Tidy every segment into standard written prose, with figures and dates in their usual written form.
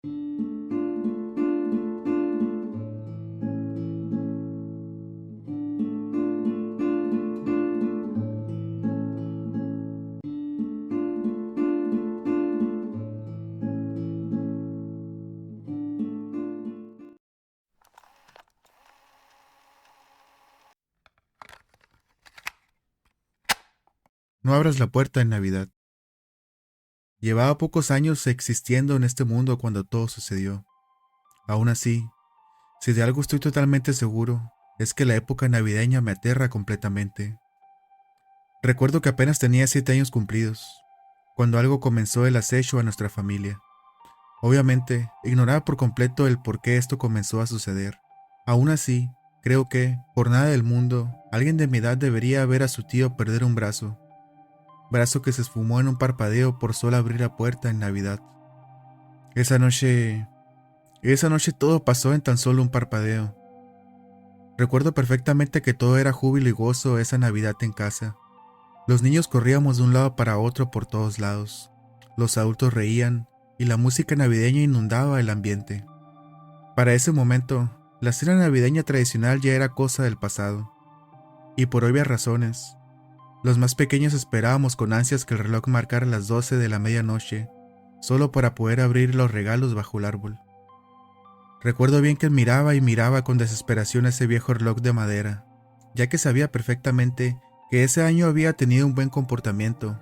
No abras la puerta en Navidad. Llevaba pocos años existiendo en este mundo cuando todo sucedió. Aún así, si de algo estoy totalmente seguro, es que la época navideña me aterra completamente. Recuerdo que apenas tenía 7 años cumplidos, cuando algo comenzó el acecho a nuestra familia. Obviamente, ignoraba por completo el por qué esto comenzó a suceder. Aún así, creo que, por nada del mundo, alguien de mi edad debería ver a su tío perder un brazo que se esfumó en un parpadeo por solo abrir la puerta en Navidad. Esa noche todo pasó en tan solo un parpadeo. Recuerdo perfectamente que todo era júbilo y gozo esa Navidad en casa. Los niños corríamos de un lado para otro por todos lados. Los adultos reían y la música navideña inundaba el ambiente. Para ese momento, la cena navideña tradicional ya era cosa del pasado. Y por obvias razones, los más pequeños esperábamos con ansias que el reloj marcara las 12 de la medianoche, solo para poder abrir los regalos bajo el árbol. Recuerdo bien que miraba y miraba con desesperación ese viejo reloj de madera, ya que sabía perfectamente que ese año había tenido un buen comportamiento,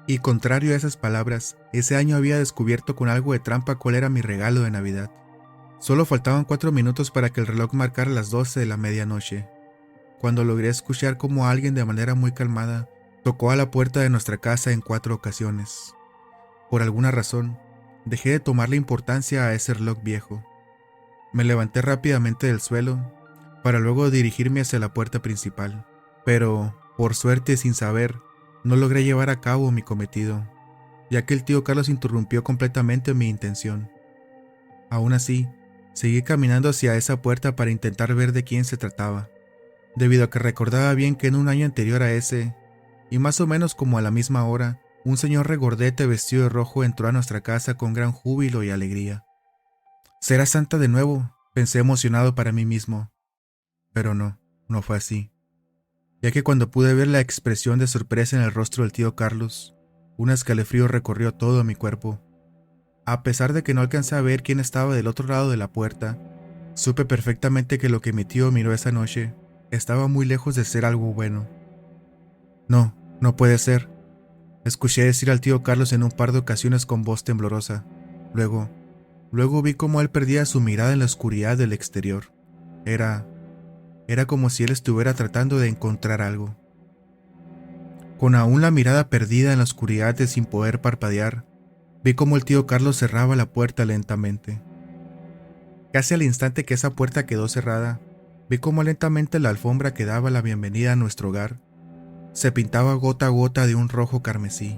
y contrario a esas palabras, ese año había descubierto con algo de trampa cuál era mi regalo de Navidad. Solo faltaban 4 minutos para que el reloj marcara las 12 de la medianoche, cuando logré escuchar cómo alguien de manera muy calmada tocó a la puerta de nuestra casa en 4 ocasiones. Por alguna razón, dejé de tomarle importancia a ese reloj viejo. Me levanté rápidamente del suelo, para luego dirigirme hacia la puerta principal. Pero, por suerte sin saber, no logré llevar a cabo mi cometido, ya que el tío Carlos interrumpió completamente mi intención. Aún así, seguí caminando hacia esa puerta para intentar ver de quién se trataba, debido a que recordaba bien que en un año anterior a ese, y más o menos como a la misma hora, un señor regordete vestido de rojo entró a nuestra casa con gran júbilo y alegría. «¿Será Santa de nuevo?», pensé emocionado para mí mismo. Pero no fue así, ya que cuando pude ver la expresión de sorpresa en el rostro del tío Carlos, un escalofrío recorrió todo mi cuerpo. A pesar de que no alcancé a ver quién estaba del otro lado de la puerta, supe perfectamente que lo que mi tío miró esa noche estaba muy lejos de ser algo bueno. No puede ser», escuché decir al tío Carlos en un par de ocasiones con voz temblorosa. Luego vi cómo él perdía su mirada en la oscuridad del exterior. Era como si él estuviera tratando de encontrar algo. Con aún la mirada perdida en la oscuridad y sin poder parpadear, vi cómo el tío Carlos cerraba la puerta lentamente. Casi al instante que esa puerta quedó cerrada, vi cómo lentamente la alfombra que daba la bienvenida a nuestro hogar se pintaba gota a gota de un rojo carmesí,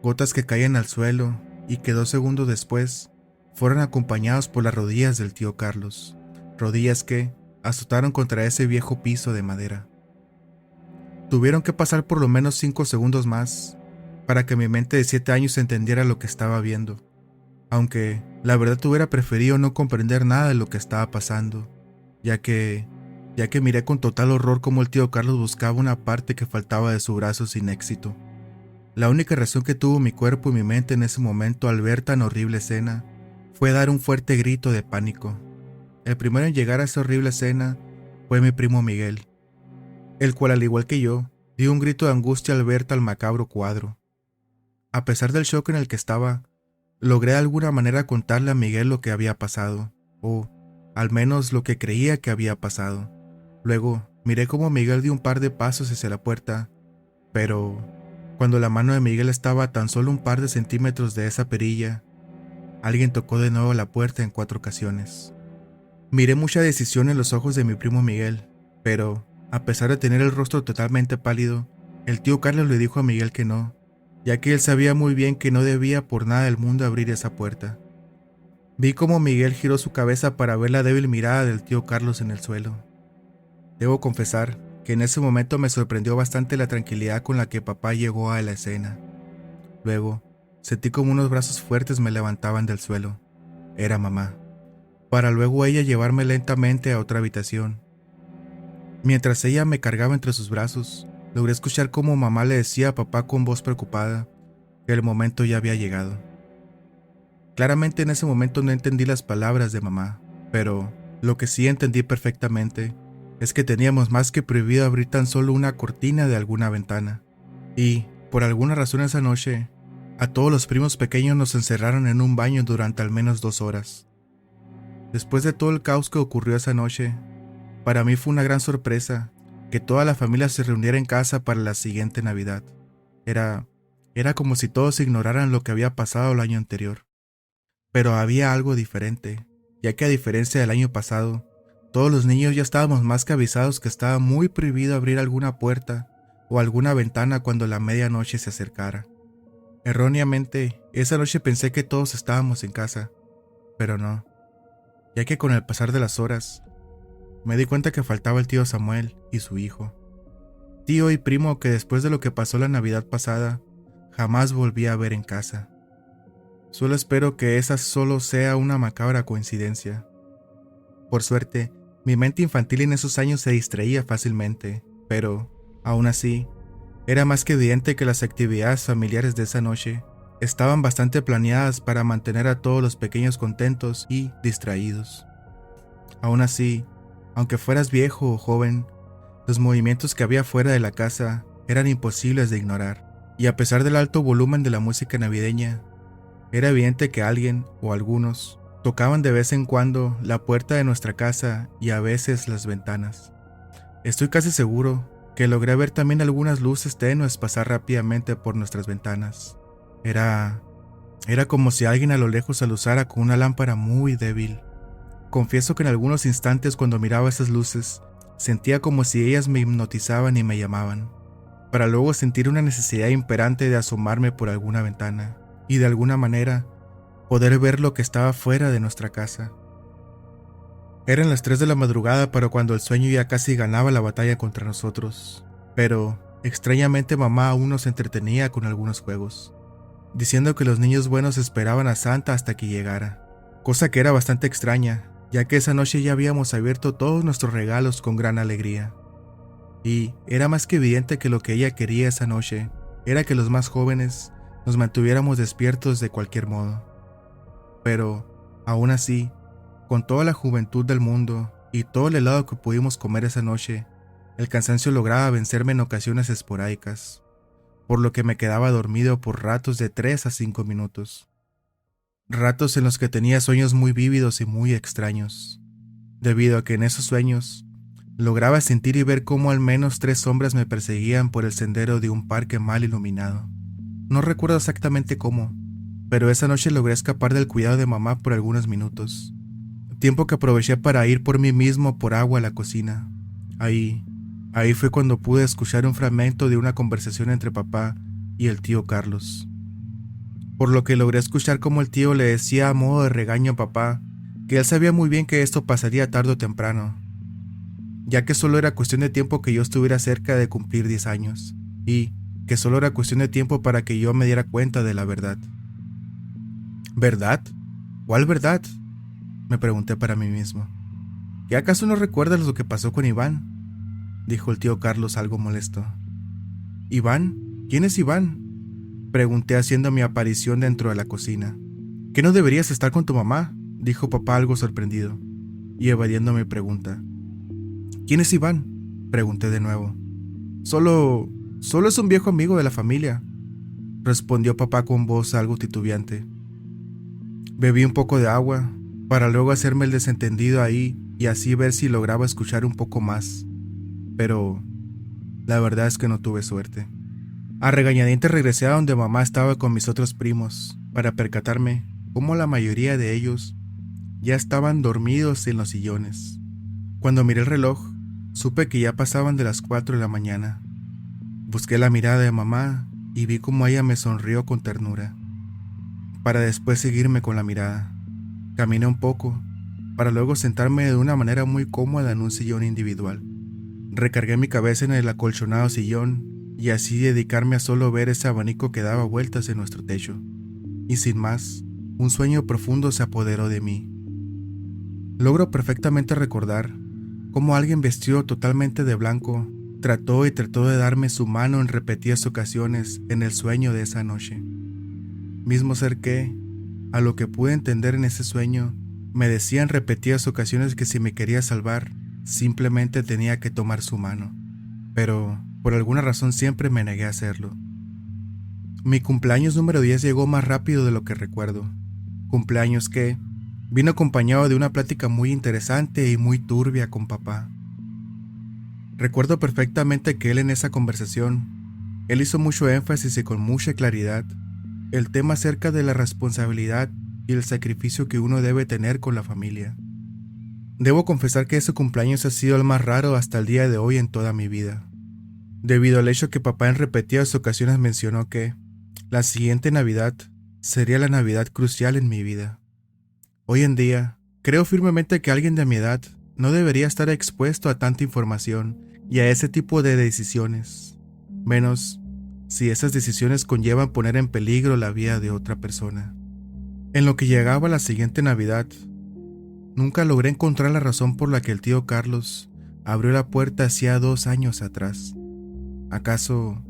gotas que caían al suelo y que 2 segundos después fueron acompañados por las rodillas del tío Carlos, rodillas que azotaron contra ese viejo piso de madera. Tuvieron que pasar por lo menos 5 segundos más para que mi mente de 7 años entendiera lo que estaba viendo, aunque la verdad hubiera preferido no comprender nada de lo que estaba pasando, ya que miré con total horror cómo el tío Carlos buscaba una parte que faltaba de su brazo sin éxito. La única reacción que tuvo mi cuerpo y mi mente en ese momento al ver tan horrible escena fue dar un fuerte grito de pánico. El primero en llegar a esa horrible escena fue mi primo Miguel, el cual, al igual que yo, dio un grito de angustia al ver tal macabro cuadro. A pesar del shock en el que estaba, logré de alguna manera contarle a Miguel lo que había pasado, o al menos lo que creía que había pasado. Luego miré cómo Miguel dio un par de pasos hacia la puerta, pero cuando la mano de Miguel estaba a tan solo un par de centímetros de esa perilla, alguien tocó de nuevo la puerta en 4 ocasiones. Miré mucha decisión en los ojos de mi primo Miguel, pero, a pesar de tener el rostro totalmente pálido, el tío Carlos le dijo a Miguel que no, ya que él sabía muy bien que no debía por nada del mundo abrir esa puerta. Vi cómo Miguel giró su cabeza para ver la débil mirada del tío Carlos en el suelo. Debo confesar que en ese momento me sorprendió bastante la tranquilidad con la que papá llegó a la escena. Luego, sentí como unos brazos fuertes me levantaban del suelo. era mamá, para luego ella llevarme lentamente a otra habitación. Mientras ella me cargaba entre sus brazos, logré escuchar cómo mamá le decía a papá con voz preocupada que el momento ya había llegado. Claramente en ese momento no entendí las palabras de mamá, pero lo que sí entendí perfectamente es que teníamos más que prohibido abrir tan solo una cortina de alguna ventana. Y, por alguna razón esa noche, a todos los primos pequeños nos encerraron en un baño durante al menos 2 horas. Después de todo el caos que ocurrió esa noche, para mí fue una gran sorpresa que toda la familia se reuniera en casa para la siguiente Navidad. Era como si todos ignoraran lo que había pasado el año anterior. Pero había algo diferente, ya que a diferencia del año pasado, todos los niños ya estábamos más que avisados que estaba muy prohibido abrir alguna puerta o alguna ventana cuando la medianoche se acercara. Erróneamente, esa noche pensé que todos estábamos en casa, pero no, ya que con el pasar de las horas, me di cuenta que faltaba el tío Samuel y su hijo. Tío y primo que después de lo que pasó la Navidad pasada, jamás volví a ver en casa. Solo espero que esa solo sea una macabra coincidencia. Por suerte, mi mente infantil en esos años se distraía fácilmente, pero, aún así, era más que evidente que las actividades familiares de esa noche estaban bastante planeadas para mantener a todos los pequeños contentos y distraídos. Aún así, aunque fueras viejo o joven, los movimientos que había fuera de la casa eran imposibles de ignorar, y a pesar del alto volumen de la música navideña, era evidente que alguien o algunos tocaban de vez en cuando la puerta de nuestra casa y a veces las ventanas. Estoy casi seguro que logré ver también algunas luces tenues pasar rápidamente por nuestras ventanas. Era como si alguien a lo lejos aluzara con una lámpara muy débil. Confieso que en algunos instantes cuando miraba esas luces, sentía como si ellas me hipnotizaban y me llamaban, para luego sentir una necesidad imperante de asomarme por alguna ventana y de alguna manera poder ver lo que estaba fuera de nuestra casa. Eran las 3 de la madrugada para cuando el sueño ya casi ganaba la batalla contra nosotros, pero extrañamente mamá aún nos entretenía con algunos juegos, diciendo que los niños buenos esperaban a Santa hasta que llegara, cosa que era bastante extraña, ya que esa noche ya habíamos abierto todos nuestros regalos con gran alegría. Y era más que evidente que lo que ella quería esa noche era que los más jóvenes nos mantuviéramos despiertos de cualquier modo. Pero, aún así, con toda la juventud del mundo y todo el helado que pudimos comer esa noche, el cansancio lograba vencerme en ocasiones esporádicas, por lo que me quedaba dormido por ratos de 3 a 5 minutos. Ratos en los que tenía sueños muy vívidos y muy extraños, debido a que en esos sueños lograba sentir y ver cómo al menos 3 sombras me perseguían por el sendero de un parque mal iluminado. No recuerdo exactamente cómo, pero esa noche logré escapar del cuidado de mamá por algunos minutos, tiempo que aproveché para ir por mí mismo por agua a la cocina. Ahí fue cuando pude escuchar un fragmento de una conversación entre papá y el tío Carlos, por lo que logré escuchar cómo el tío le decía a modo de regaño a papá que él sabía muy bien que esto pasaría tarde o temprano, ya que solo era cuestión de tiempo que yo estuviera cerca de cumplir 10 años, y que solo era cuestión de tiempo para que yo me diera cuenta de la verdad. ¿Verdad? ¿Cuál verdad?, me pregunté para mí mismo. ¿Qué acaso no recuerdas lo que pasó con Iván?, dijo el tío Carlos algo molesto. ¿Iván? ¿Quién es Iván?, pregunté haciendo mi aparición dentro de la cocina. ¿Que no deberías estar con tu mamá?, dijo papá algo sorprendido, y evadiendo mi pregunta. ¿Quién es Iván?, pregunté de nuevo. Solo es un viejo amigo de la familia, respondió papá con voz algo titubeante. Bebí un poco de agua, para luego hacerme el desentendido ahí y así ver si lograba escuchar un poco más, pero la verdad es que no tuve suerte. A regañadientes regresé a donde mamá estaba con mis otros primos, para percatarme cómo la mayoría de ellos ya estaban dormidos en los sillones. Cuando miré el reloj, supe que ya pasaban de las 4 de la mañana. Busqué la mirada de mamá y vi cómo ella me sonrió con ternura, para después seguirme con la mirada. Caminé un poco, para luego sentarme de una manera muy cómoda en un sillón individual. Recargué mi cabeza en el acolchonado sillón y así dedicarme a solo ver ese abanico que daba vueltas en nuestro techo. Y sin más, un sueño profundo se apoderó de mí. Logro perfectamente recordar cómo alguien vestido totalmente de blanco trató de darme su mano en repetidas ocasiones en el sueño de esa noche. Mismo ser que, a lo que pude entender en ese sueño, me decía en repetidas ocasiones que si me quería salvar, simplemente tenía que tomar su mano. Pero, por alguna razón siempre me negué a hacerlo. Mi cumpleaños número 10 llegó más rápido de lo que recuerdo. Cumpleaños que vino acompañado de una plática muy interesante y muy turbia con papá. Recuerdo perfectamente que él en esa conversación, él hizo mucho énfasis y con mucha claridad el tema acerca de la responsabilidad y el sacrificio que uno debe tener con la familia. Debo confesar que ese cumpleaños ha sido el más raro hasta el día de hoy en toda mi vida, debido al hecho que papá en repetidas ocasiones mencionó que la siguiente Navidad sería la Navidad crucial en mi vida. Hoy en día, creo firmemente que alguien de mi edad no debería estar expuesto a tanta información y a ese tipo de decisiones, menos si esas decisiones conllevan poner en peligro la vida de otra persona. En lo que llegaba la siguiente Navidad, nunca logré encontrar la razón por la que el tío Carlos abrió la puerta hacía 2 años atrás. ¿Acaso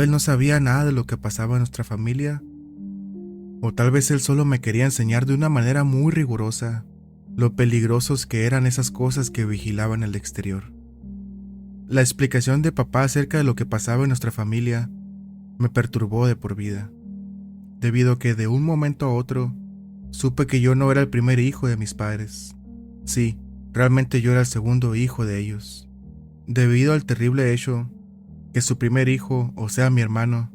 él no sabía nada de lo que pasaba en nuestra familia? O tal vez él solo me quería enseñar de una manera muy rigurosa lo peligrosos que eran esas cosas que vigilaban el exterior. La explicación de papá acerca de lo que pasaba en nuestra familia me perturbó de por vida, debido a que de un momento a otro supe que yo no era el primer hijo de mis padres. Sí, realmente yo era el segundo hijo de ellos, debido al terrible hecho que su primer hijo, o sea mi hermano,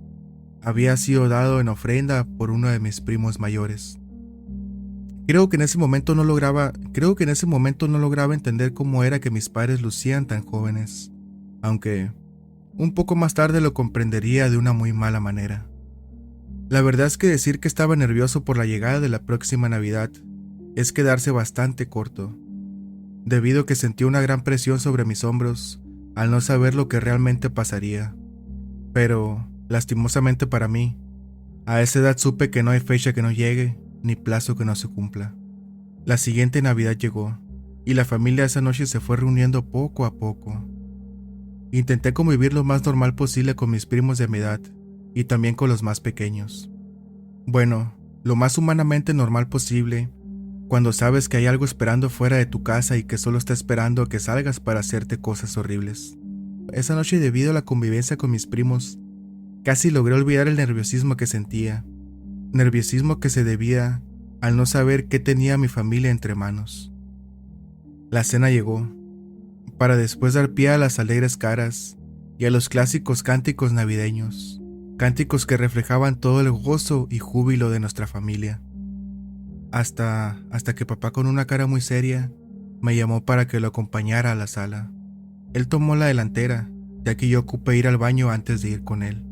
había sido dado en ofrenda por uno de mis primos mayores. Creo que en ese momento no lograba entender cómo era que mis padres lucían tan jóvenes, aunque un poco más tarde lo comprendería de una muy mala manera. La verdad es que decir que estaba nervioso por la llegada de la próxima Navidad es quedarse bastante corto, debido a que sentí una gran presión sobre mis hombros al no saber lo que realmente pasaría. Pero, lastimosamente para mí, a esa edad supe que no hay fecha que no llegue, ni plazo que no se cumpla. La siguiente Navidad llegó, y la familia esa noche se fue reuniendo poco a poco. Intenté convivir lo más normal posible con mis primos de mi edad, y también con los más pequeños. Bueno, lo más humanamente normal posible, cuando sabes que hay algo esperando fuera de tu casa y que solo está esperando a que salgas para hacerte cosas horribles. Esa noche, debido a la convivencia con mis primos, casi logré olvidar el nerviosismo que sentía, nerviosismo que se debía al no saber qué tenía mi familia entre manos. La cena llegó, para después dar pie a las alegres caras y a los clásicos cánticos navideños, cánticos que reflejaban todo el gozo y júbilo de nuestra familia. Hasta que papá, con una cara muy seria, me llamó para que lo acompañara a la sala. Él tomó la delantera, ya que yo ocupé ir al baño antes de ir con él.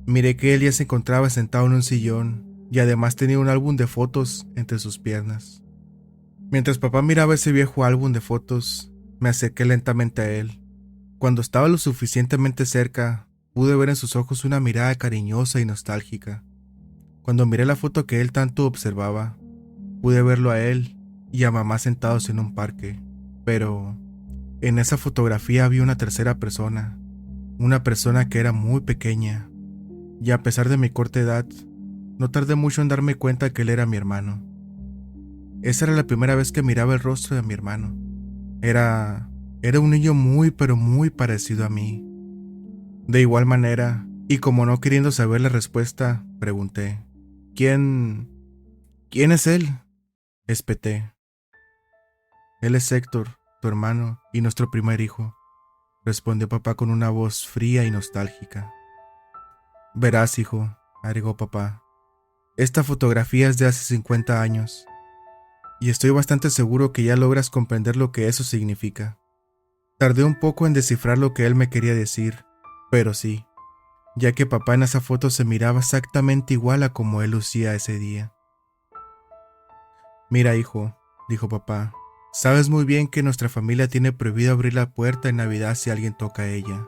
Miré que él ya se encontraba sentado en un sillón y además tenía un álbum de fotos entre sus piernas. Mientras papá miraba ese viejo álbum de fotos, me acerqué lentamente a él. Cuando estaba lo suficientemente cerca, pude ver en sus ojos una mirada cariñosa y nostálgica. Cuando miré la foto que él tanto observaba, pude verlo a él y a mamá sentados en un parque, pero en esa fotografía había una tercera persona, una persona que era muy pequeña, y a pesar de mi corta edad, no tardé mucho en darme cuenta que él era mi hermano. Esa era la primera vez que miraba el rostro de mi hermano. Era un niño muy pero muy parecido a mí. De igual manera, y como no queriendo saber la respuesta, pregunté: ¿Quién es él? Espeté. Él es Héctor, tu hermano y nuestro primer hijo, respondió papá con una voz fría y nostálgica. Verás, hijo, agregó papá, esta fotografía es de hace 50 años, y estoy bastante seguro que ya logras comprender lo que eso significa. Tardé un poco en descifrar lo que él me quería decir, pero sí, ya que papá en esa foto se miraba exactamente igual a como él lucía ese día. Mira, hijo, dijo papá, sabes muy bien que nuestra familia tiene prohibido abrir la puerta en Navidad si alguien toca a ella,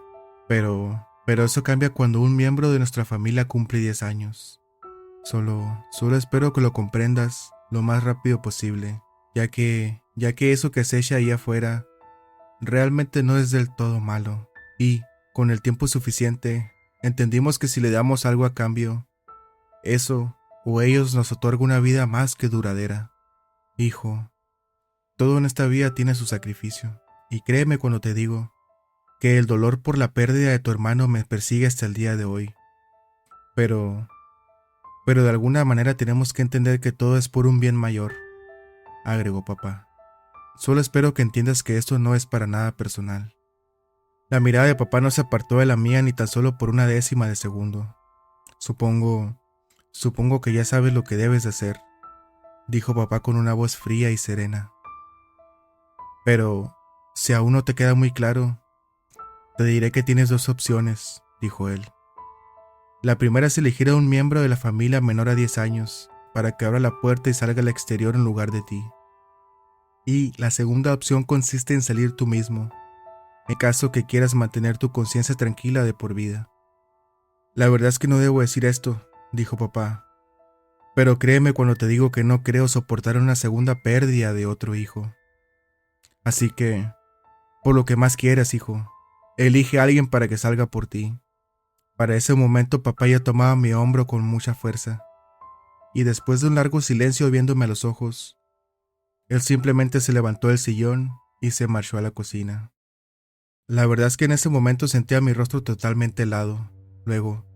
pero eso cambia cuando un miembro de nuestra familia cumple 10 años. Solo espero que lo comprendas lo más rápido posible, ya que eso que acecha ahí afuera realmente no es del todo malo. Y, con el tiempo suficiente, entendimos que si le damos algo a cambio, eso o ellos nos otorga una vida más que duradera. Hijo, todo en esta vida tiene su sacrificio, y créeme cuando te digo que el dolor por la pérdida de tu hermano me persigue hasta el día de hoy. Pero de alguna manera tenemos que entender que todo es por un bien mayor, agregó papá. Solo espero que entiendas que esto no es para nada personal. La mirada de papá no se apartó de la mía ni tan solo por una décima de segundo. Supongo que ya sabes lo que debes de hacer, dijo papá con una voz fría y serena. Pero, si aún no te queda muy claro, te diré que tienes dos opciones, dijo él. La primera es elegir a un miembro de la familia menor a 10 años, para que abra la puerta y salga al exterior en lugar de ti. Y la segunda opción consiste en salir tú mismo, en caso que quieras mantener tu conciencia tranquila de por vida. La verdad es que no debo decir esto, dijo papá, pero créeme cuando te digo que no creo soportar una segunda pérdida de otro hijo. Así que, por lo que más quieras, hijo, elige a alguien para que salga por ti. Para ese momento papá ya tomaba mi hombro con mucha fuerza, y después de un largo silencio viéndome a los ojos, él simplemente se levantó del sillón y se marchó a la cocina. La verdad es que en ese momento sentía mi rostro totalmente helado. Luego,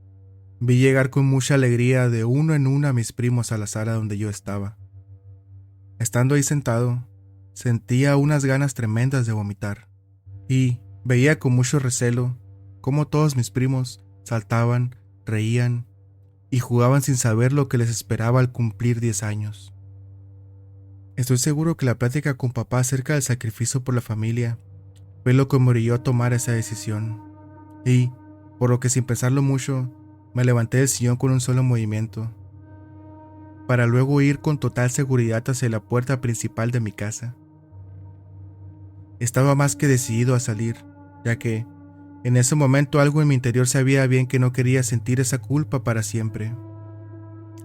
vi llegar con mucha alegría de uno en uno a mis primos a la sala donde yo estaba. Estando ahí sentado, sentía unas ganas tremendas de vomitar, y veía con mucho recelo cómo todos mis primos saltaban, reían y jugaban sin saber lo que les esperaba al cumplir 10 años. Estoy seguro que la plática con papá acerca del sacrificio por la familia fue lo que me orilló a tomar esa decisión, y, por lo que sin pensarlo mucho, me levanté del sillón con un solo movimiento, para luego ir con total seguridad hacia la puerta principal de mi casa. Estaba más que decidido a salir, ya que, en ese momento algo en mi interior sabía bien que no quería sentir esa culpa para siempre.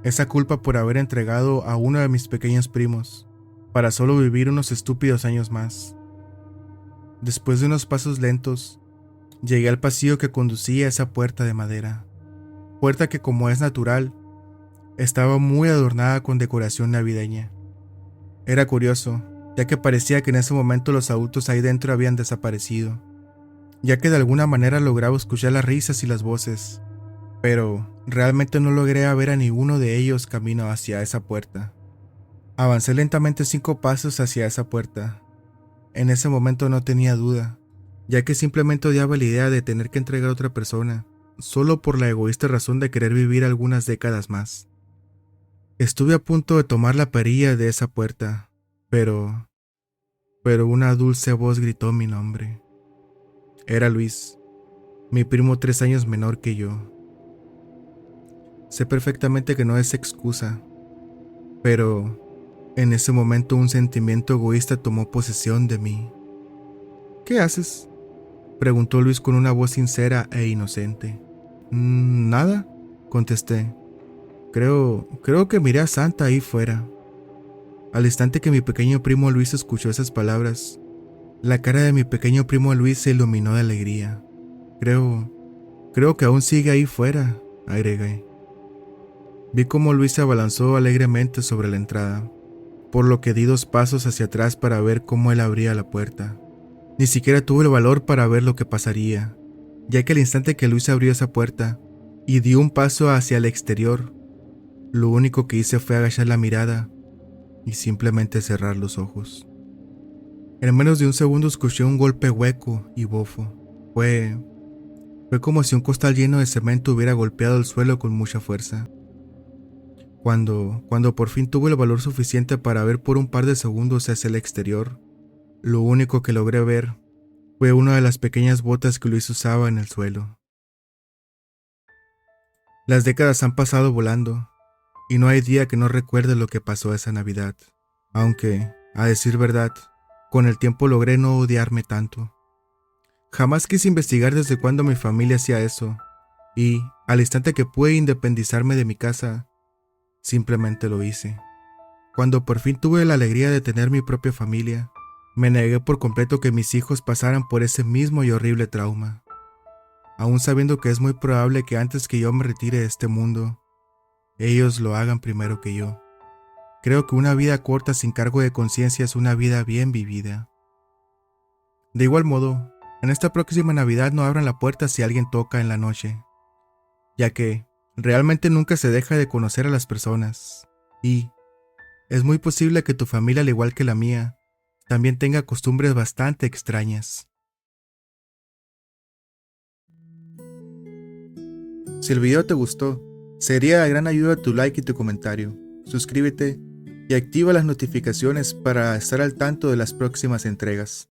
Esa culpa por haber entregado a uno de mis pequeños primos, para solo vivir unos estúpidos años más. Después de unos pasos lentos, llegué al pasillo que conducía a esa puerta de madera. Puerta que, como es natural, estaba muy adornada con decoración navideña. Era curioso, ya que parecía que en ese momento los adultos ahí dentro habían desaparecido, ya que de alguna manera lograba escuchar las risas y las voces, pero realmente no logré ver a ninguno de ellos camino hacia esa puerta. Avancé lentamente 5 pasos hacia esa puerta. En ese momento no tenía duda, ya que simplemente odiaba la idea de tener que entregar a otra persona, solo por la egoísta razón de querer vivir algunas décadas más. Estuve a punto de tomar la perilla de esa puerta, pero una dulce voz gritó mi nombre. Era Luis, mi primo 3 años menor que yo. Sé perfectamente que no es excusa, pero en ese momento un sentimiento egoísta tomó posesión de mí. ¿Qué haces?, preguntó Luis con una voz sincera e inocente. Nada, contesté. Creo que miré a Santa ahí fuera. Al instante que mi pequeño primo Luis escuchó esas palabras, la cara de mi pequeño primo Luis se iluminó de alegría. Creo que aún sigue ahí fuera, agregué. Vi cómo Luis se abalanzó alegremente sobre la entrada, por lo que di 2 pasos hacia atrás para ver cómo él abría la puerta. Ni siquiera tuve el valor para ver lo que pasaría, ya que al instante que Luis abrió esa puerta y dio un paso hacia el exterior, lo único que hice fue agachar la mirada y simplemente cerrar los ojos. En menos de un segundo escuché un golpe hueco y bofo. Fue como si un costal lleno de cemento hubiera golpeado el suelo con mucha fuerza. Cuando por fin tuve el valor suficiente para ver por un par de segundos hacia el exterior, lo único que logré ver fue una de las pequeñas botas que Luis usaba en el suelo. Las décadas han pasado volando, y no hay día que no recuerde lo que pasó esa Navidad, aunque, a decir verdad, con el tiempo logré no odiarme tanto. Jamás quise investigar desde cuándo mi familia hacía eso, y, al instante que pude independizarme de mi casa, Simplemente lo hice. Cuando por fin tuve la alegría de tener mi propia familia, me negué por completo que mis hijos pasaran por ese mismo y horrible trauma. Aún sabiendo que es muy probable que antes que yo me retire de este mundo, ellos lo hagan primero que yo. Creo que una vida corta sin cargo de conciencia es una vida bien vivida. De igual modo, en esta próxima Navidad no abran la puerta si alguien toca en la noche, ya que realmente nunca se deja de conocer a las personas, y es muy posible que tu familia, al igual que la mía, también tenga costumbres bastante extrañas. Si el video te gustó, sería de gran ayuda tu like y tu comentario. Suscríbete y activa las notificaciones para estar al tanto de las próximas entregas.